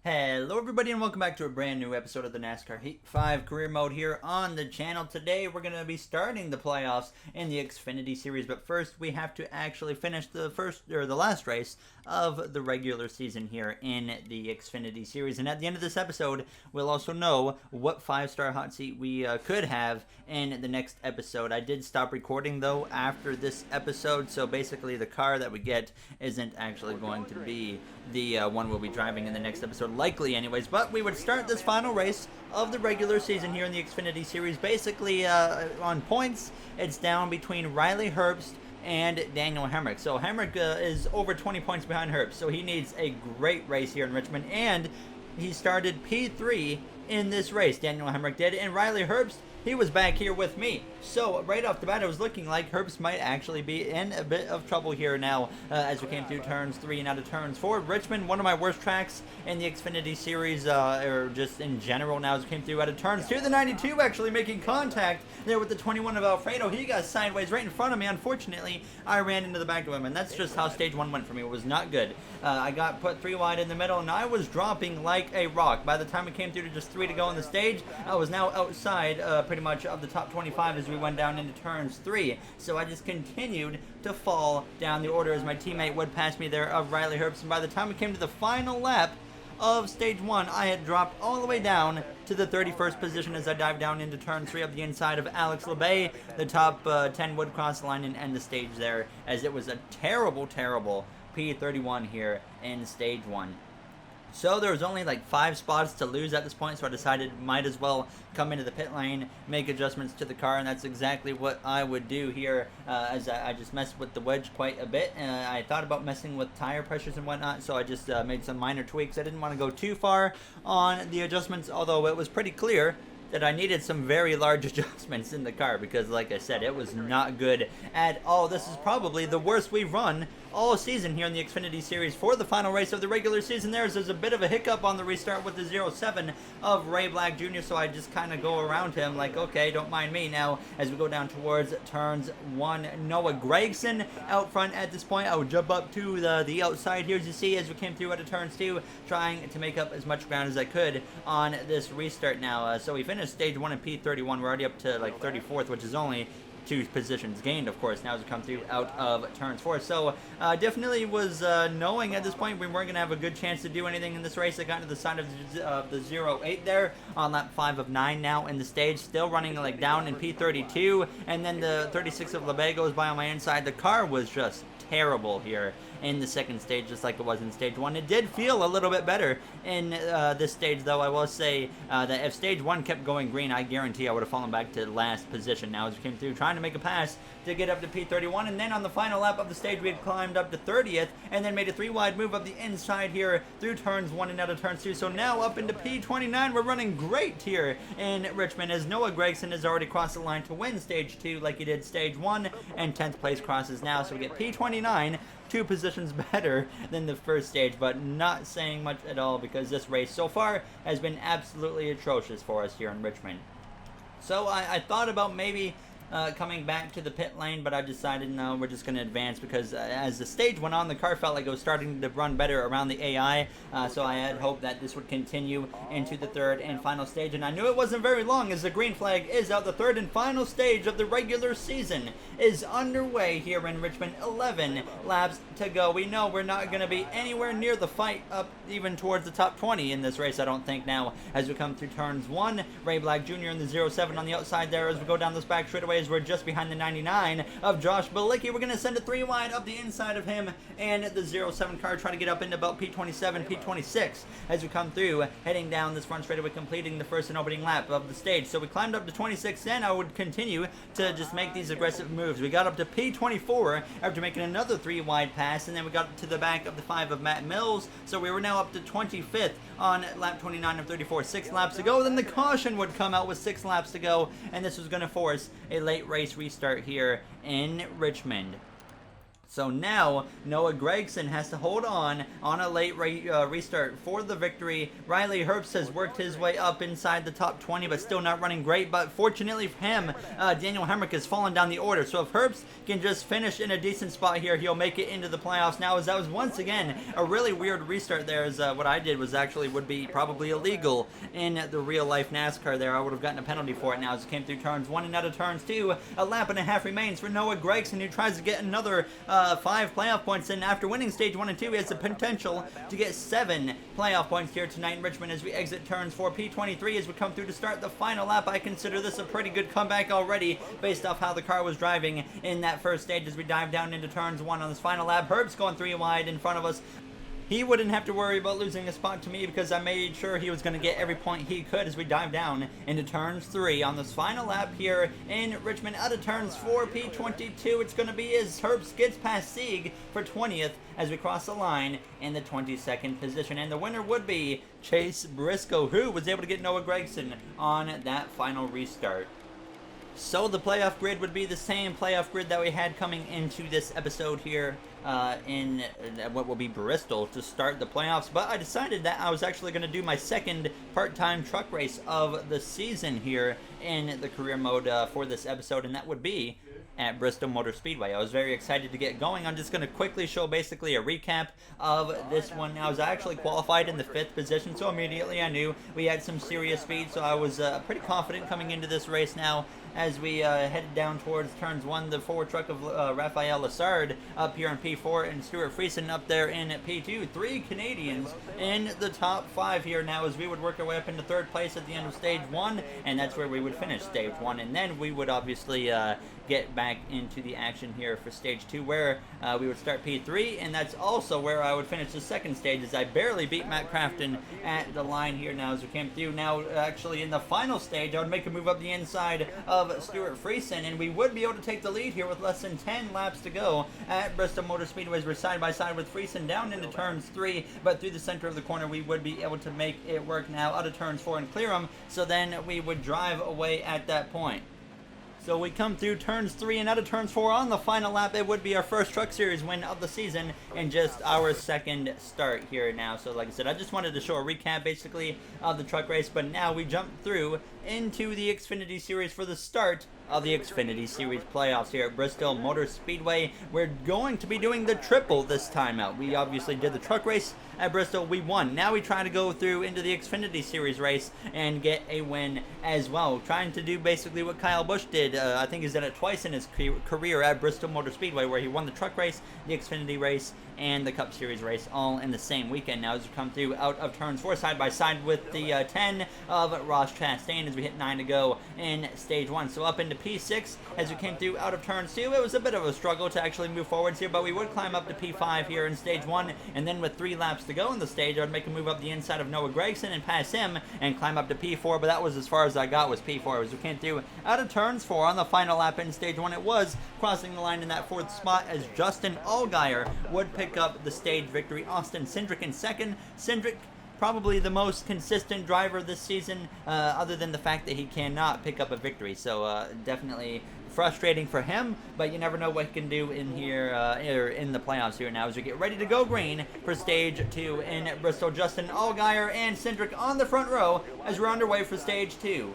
Hello everybody and welcome back to a brand new episode of the NASCAR Heat 5 Career Mode here on the channel. Today we're going to be starting the playoffs in the Xfinity Series, but first we have to actually finish the last race of the regular season here in the Xfinity Series. And at the end of this episode, we'll also know what 5-star hot seat we could have in the next episode. I did stop recording though after this episode, so basically the car that we get isn't actually going to be the one we'll be driving in the next episode, likely anyways. But we would start this final race of the regular season here in the Xfinity Series. Basically on points, it's down between Riley Herbst and Daniel Hemrick. So Hemrick is over 20 points behind Herbst, so he needs a great race here in Richmond, and he started P3 in this race, Daniel Hemrick did, and Riley Herbst, he was back here with me. So right off the bat, it was looking like Herbst might actually be in a bit of trouble here now as we came through turns 3 and out of turns 4. Richmond, one of my worst tracks in the Xfinity Series, or just in general now as we came through out of turns 2. The 92 actually making contact there with the 21 of Alfredo. He got sideways right in front of me. Unfortunately, I ran into the back of him, and that's just how Stage 1 went for me. It was not good. I got put 3 wide in the middle, and I was dropping like a rock. By the time we came through to just 3 to go on the stage, I was now outside pretty much of the top 25 as we went down into turns 3. So I just continued to fall down the order as my teammate would pass me there of Riley Herbst. And by the time we came to the final lap of Stage 1, I had dropped all the way down to the 31st position as I dived down into turn 3 up the inside of Alex LeBay. The top 10 would cross the line and end the stage there, as it was a terrible P31 here in Stage 1. So there was only like 5 spots to lose at this point, so I decided might as well come into the pit lane, make adjustments to the car, and that's exactly what I would do here as I just messed with the wedge quite a bit. I thought about messing with tire pressures and whatnot, so I just made some minor tweaks. I didn't want to go too far on the adjustments, although it was pretty clear that I needed some very large adjustments in the car because, like I said, it was not good at all. This is probably the worst we've run all season here in the Xfinity Series for the final race of the regular season. There's a bit of a hiccup on the restart with the 07 of Ray Black Jr., so I just kind of go around him like, okay, don't mind me. Now, as we go down towards turns 1, Noah Gragson out front at this point. I would jump up to the outside here, as you see, as we came through out of turns 2, trying to make up as much ground as I could on this restart now. So we finished Stage 1 in P31. We're already up to like 34th, which is only 2 positions gained, of course, now as we come through out of turns 4. So definitely was knowing at this point we weren't going to have a good chance to do anything in this race. I got to the side of the 08 there on lap 5 of 9 now in the stage, still running like down in P32, and then the 36 of LeBay goes by on my inside. The car was just terrible here in the second stage, just like it was in Stage 1. It did feel a little bit better in this stage, though. I will say that if Stage 1 kept going green, I guarantee I would have fallen back to last position now as we came through, trying to make a pass to get up to P31, and then on the final lap of the stage, we had climbed up to 30th, and then made a 3-wide move up the inside here through turns 1 and out of turns 2, so now up into P29. We're running great here in Richmond, as Noah Gragson has already crossed the line to win Stage 2 like he did Stage 1, and 10th place crosses now, so we get P29, 2 positions better than the first stage, but not saying much at all because this race so far has been absolutely atrocious for us here in Richmond. So I thought about maybe coming back to the pit lane, but I decided no, we're just going to advance because as the stage went on, the car felt like it was starting to run better around the AI, so I had hoped that this would continue into the 3rd and final stage, and I knew it wasn't very long as the green flag is out. The 3rd and final stage of the regular season is underway here in Richmond. 11 laps to go. We know we're not going to be anywhere near the fight up even towards the top 20 in this race, I don't think, now as we come through turns 1. Ray Black Jr. in the 07 on the outside there as we go down this back straightaway. We're just behind the 99 of Josh Balicki. We're going to send a 3-wide up the inside of him and the 07 car, trying to get up into about P27, P26 as we come through, heading down this front straightaway, completing the first and opening lap of the stage. So we climbed up to 26, and I would continue to just make these aggressive moves. We got up to P24 after making another 3-wide pass, and then we got to the back of the 5 of Matt Mills. So we were now up to 25th on lap 29 of 34. 6 laps to go. Then the caution would come out with 6 laps to go, and this was going to force a late race restart here in Richmond. So now Noah Gragson has to hold on a late restart for the victory. Riley Herbst has worked his way up inside the top 20, but still not running great. But fortunately for him, Daniel Hemrick has fallen down the order. So if Herbst can just finish in a decent spot here, he'll make it into the playoffs. Now, as that was once again a really weird restart there, as what I did was actually would be probably illegal in the real life NASCAR there. I would have gotten a penalty for it now as it came through turns 1 and out of turns 2. A lap and a half remains for Noah Gragson, who tries to get another 5 playoff points, and after winning stage 1 and 2, he has the potential to get 7 playoff points here tonight in Richmond as we exit turns 4. P23 as we come through to start the final lap. I consider this a pretty good comeback already based off how the car was driving in that first stage as we dive down into turns 1 on this final lap. Herb's going 3 wide in front of us. He wouldn't have to worry about losing a spot to me because I made sure he was going to get every point he could as we dive down into turns 3 on this final lap here in Richmond. Out of turns 4, P22, it's going to be as Herbst gets past Sieg for 20th as we cross the line in the 22nd position. And the winner would be Chase Briscoe, who was able to get Noah Gragson on that final restart. So the playoff grid would be the same playoff grid that we had coming into this episode here in what will be Bristol to start the playoffs. But I decided that I was actually going to do my second part-time truck race of the season here in the career mode for this episode, and that would be at Bristol Motor Speedway. I was very excited to get going. I'm just going to quickly show basically a recap of this one. Now, I was actually qualified in the 5th position, so immediately I knew we had some serious speed, so I was pretty confident coming into this race now as we headed down towards turns 1. The forward truck of Raphael Lassard up here in P4 and Stuart Friesen up there in P2. 3 Canadians in the top 5 here now as we would work our way up into 3rd place at the end of stage 1, and that's where we would finish stage 1, and then we would obviously get back into the action here for stage 2 where we would start P3, and that's also where I would finish the 2nd stage as I barely beat Matt Crafton at the line here now as we came through. Now actually in the final stage I would make a move up the inside of Stuart Friesen, and we would be able to take the lead here with less than 10 laps to go at Bristol Motor Speedway as we're side by side with Friesen down into turns 3, but through the center of the corner we would be able to make it work now out of turns 4 and clear them, so then we would drive away at that point. So we come through turns 3 and out of turns 4 on the final lap. It would be our first Truck Series win of the season and just our 2nd start here now. So like I said, I just wanted to show a recap basically of the truck race, but now we jump through into the Xfinity Series for the start of the Xfinity Series playoffs here at Bristol Motor Speedway. We're going to be doing the triple this time out. We obviously did the truck race at Bristol. We won. Now we try to go through into the Xfinity Series race and get a win as well. Trying to do basically what Kyle Busch did. I think he's done it twice in his career at Bristol Motor Speedway where he won the truck race, the Xfinity race, and the Cup Series race all in the same weekend. Now as we come through out of turns 4 side by side with the 10 of Ross Chastain as we hit 9 to go in stage 1. So up into P6 as we came through out of turns 2. It was a bit of a struggle to actually move forwards here, but we would climb up to P5 here in stage 1, and then with 3 laps to go in the stage, I would make a move up the inside of Noah Gragson and pass him and climb up to P4, but that was as far as I got was P4 as we came through out of turns 4 on the final lap in stage 1. It was crossing the line in that 4th spot as Justin Allgaier would pick up the stage victory. Austin Cindric in 2nd. Cindric probably the most consistent driver this season, other than the fact that he cannot pick up a victory. So definitely frustrating for him, but you never know what he can do in here, or in the playoffs here now as we get ready to go green for stage 2 in Bristol. Justin Allgaier and Cindric on the front row as we're underway for stage 2.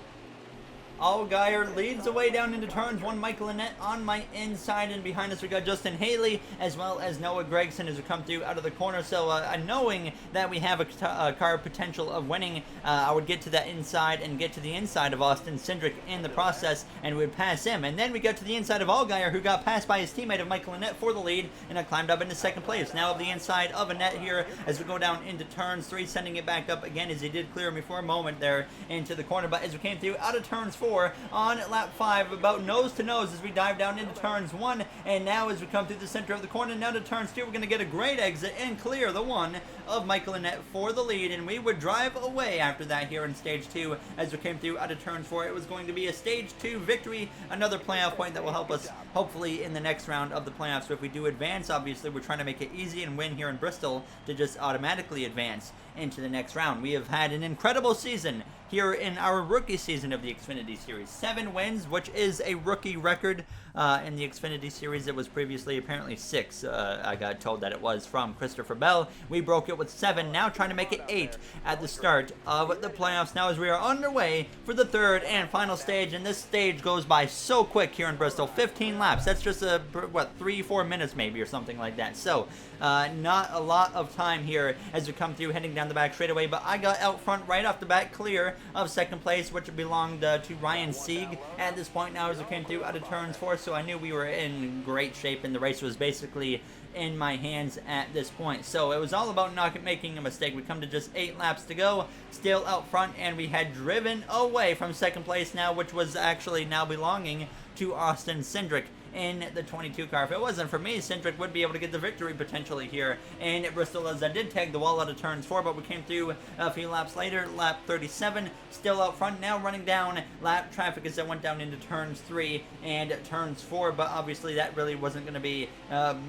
Allgaier leads the way down into turns 1. Michael Annett on my inside, and behind us we got Justin Haley as well as Noah Gragson as we come through out of the corner. So knowing that we have a car potential of winning, I would get to that inside and get to the inside of Austin Cindric in the process, and we would pass him. And then we got to the inside of Allgaier, who got passed by his teammate of Michael Annett for the lead, and I climbed up into 2nd place. Now up the inside of Annett here as we go down into turns 3, sending it back up again as he did clear me for a moment there into the corner. But as we came through out of turns 4 on lap 5, about nose to nose as we dive down into turns 1, and now as we come through the center of the corner now to turns 2, we're going to get a great exit and clear the one of Michael Annett for the lead, and we would drive away after that here in stage 2 as we came through out of turns 4. It was going to be a stage 2 victory, another playoff point that will help us hopefully in the next round of the playoffs. So if we do advance, obviously we're trying to make it easy and win here in Bristol to just automatically advance into the next round. We have had an incredible season here in our rookie season of the Xfinity Series. 7 wins, which is a rookie record. in the Xfinity Series. It was previously apparently 6. I got told that it was from Christopher Bell. We broke it with 7, now trying to make it 8 at the start of the playoffs now as we are underway for the third and final stage. And this stage goes by so quick here in Bristol. 15 laps. That's just what, 3-4 minutes maybe or something like that. So not a lot of time here as we come through heading down the back straightaway, but I got out front right off the bat, clear of second place, which belonged to Ryan Sieg at this point now as we came through out of turns 4. So I knew we were in great shape and the race was basically in my hands at this point. So it was all about not making a mistake. We come to just 8 laps to go, still out front, and we had driven away from second place now, which was actually now belonging to Austin Cindric in the 22 car. If it wasn't for me, Cindric would be able to get the victory potentially here in Bristol, as I did tag the wall out of turns 4, but we came through a few laps later, lap 37, still out front, now running down lap traffic as I went down into turns 3 and turns 4, but obviously that really wasn't going to be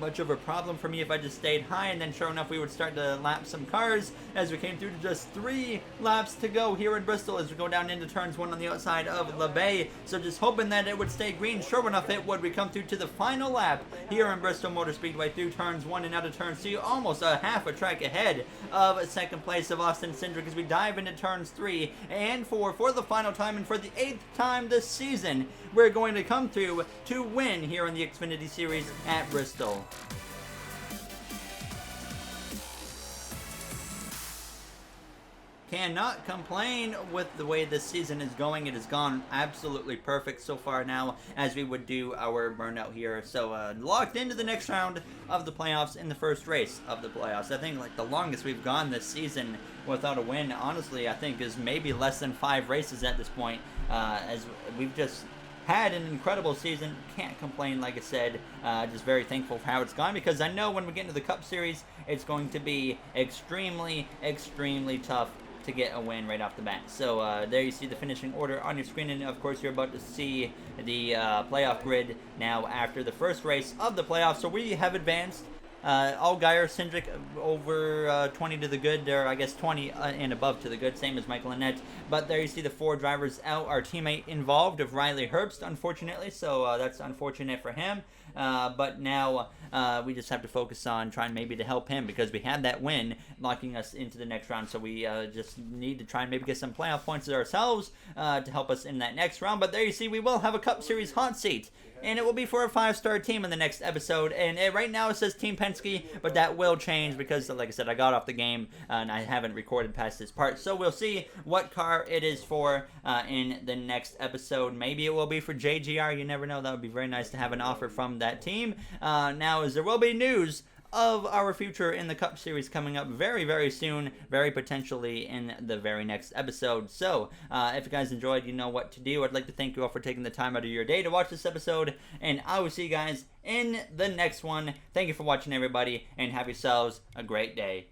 much of a problem for me if I just stayed high, and then sure enough we would start to lap some cars as we came through to just 3 laps to go here in Bristol as we go down into turns 1 on the outside of La Bay. So just hoping that it would stay green. Sure enough it would. We come through to the final lap here in Bristol Motor Speedway through turns 1 and out of turns 2, almost a half a track ahead of second place of Austin Cindric as we dive into turns 3 and 4 for the final time, and for the 8th time this season we're going to come through to win here in the Xfinity Series at Bristol. Cannot complain with the way this season is going. It has gone absolutely perfect so far now as we would do our burnout here. So locked into the next round of the playoffs in the first race of the playoffs. I think like the longest we've gone this season without a win, honestly, I think is maybe less than 5 races at this point, as we've just had an incredible season. Can't complain, like I said. Just very thankful for how it's gone, because I know when we get into the Cup Series, it's going to be extremely, extremely tough to get a win right off the bat. So there you see the finishing order on your screen, and of course you're about to see the playoff grid now after the first race of the playoffs. So we have advanced. Allgaier, Cindric over 20 to the good, or I guess 20 and above to the good, same as Michael Annette. But there you see the 4 drivers out. Our teammate involved of Riley Herbst, unfortunately, so that's unfortunate for him. But now we just have to focus on trying maybe to help him, because we had that win locking us into the next round. So we just need to try and maybe get some playoff points ourselves to help us in that next round. But there you see we will have a Cup Series hot seat, and it will be for a 5-star team in the next episode. And right now it says Team Penske, but that will change because, like I said, I got off the game and I haven't recorded past this part. So we'll see what car it is for in the next episode. Maybe it will be for JGR. You never know. That would be very nice to have an offer from that team. Now, as there will be news of our future in the Cup Series coming up very, very soon, very potentially in the very next episode. So, if you guys enjoyed, you know what to do. I'd like to thank you all for taking the time out of your day to watch this episode, and I will see you guys in the next one. Thank you for watching, everybody, and have yourselves a great day.